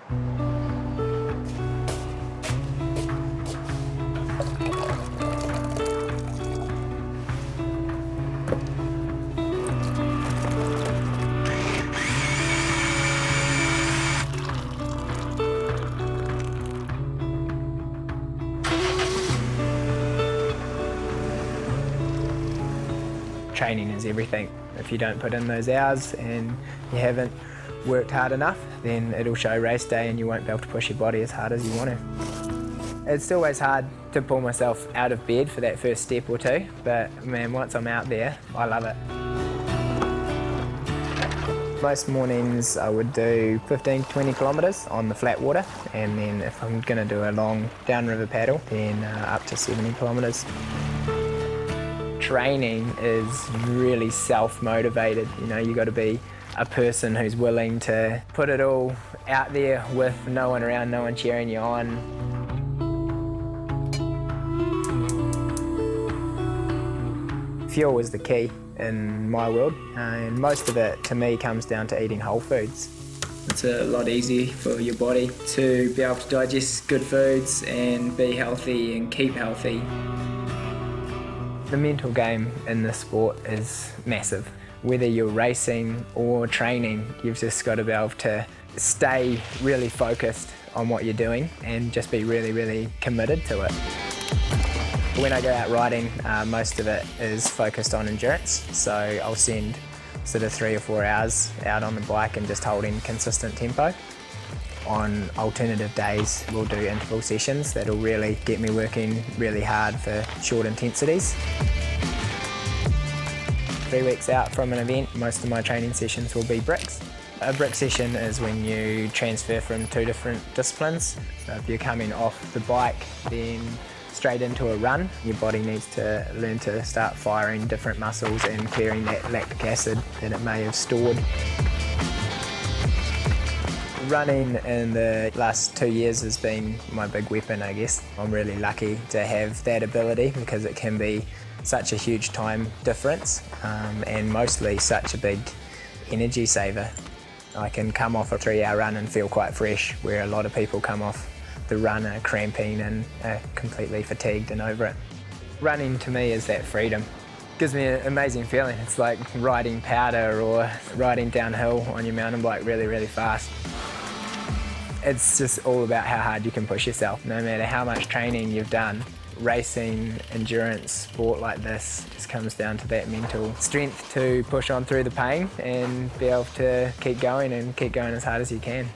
Training is everything. If you don't put in those hours and you haven't worked hard enough, then it'll show race day and you won't be able to push your body as hard as you want to. It's always hard to pull myself out of bed for that first step or two, but man, once I'm out there, I love it. Most mornings I would do 15 to 20 kilometres on the flat water, and then if I'm going to do a long downriver paddle, then up to 70 kilometres. Training is really self-motivated. You know, you've got to be a person who's willing to put it all out there with no one around, no one cheering you on. Fuel is the key in my world, and most of it to me comes down to eating whole foods. It's a lot easier for your body to be able to digest good foods and be healthy and keep healthy. The mental game in this sport is massive. Whether you're racing or training, you've just got to be able to stay really focused on what you're doing and just be really, really committed to it. When I go out riding, most of it is focused on endurance. So I'll spend sort of 3 or 4 hours out on the bike and just holding consistent tempo. On alternative days, we'll do interval sessions that'll really get me working really hard for short intensities. 3 weeks out from an event, most of my training sessions will be bricks. A brick session is when you transfer from 2 different disciplines. So if you're coming off the bike, then straight into a run, your body needs to learn to start firing different muscles and clearing that lactic acid that it may have stored. Running in the last 2 years has been my big weapon, I guess. I'm really lucky to have that ability because it can be such a huge time difference and mostly such a big energy saver. I can come off a 3-hour run and feel quite fresh, where a lot of people come off the run are cramping and are completely fatigued and over it. Running to me is that freedom. It gives me an amazing feeling. It's like riding powder or riding downhill on your mountain bike really, really fast. It's just all about how hard you can push yourself. No matter how much training you've done, racing, endurance, sport like this just comes down to that mental strength to push on through the pain and be able to keep going and keep going as hard as you can.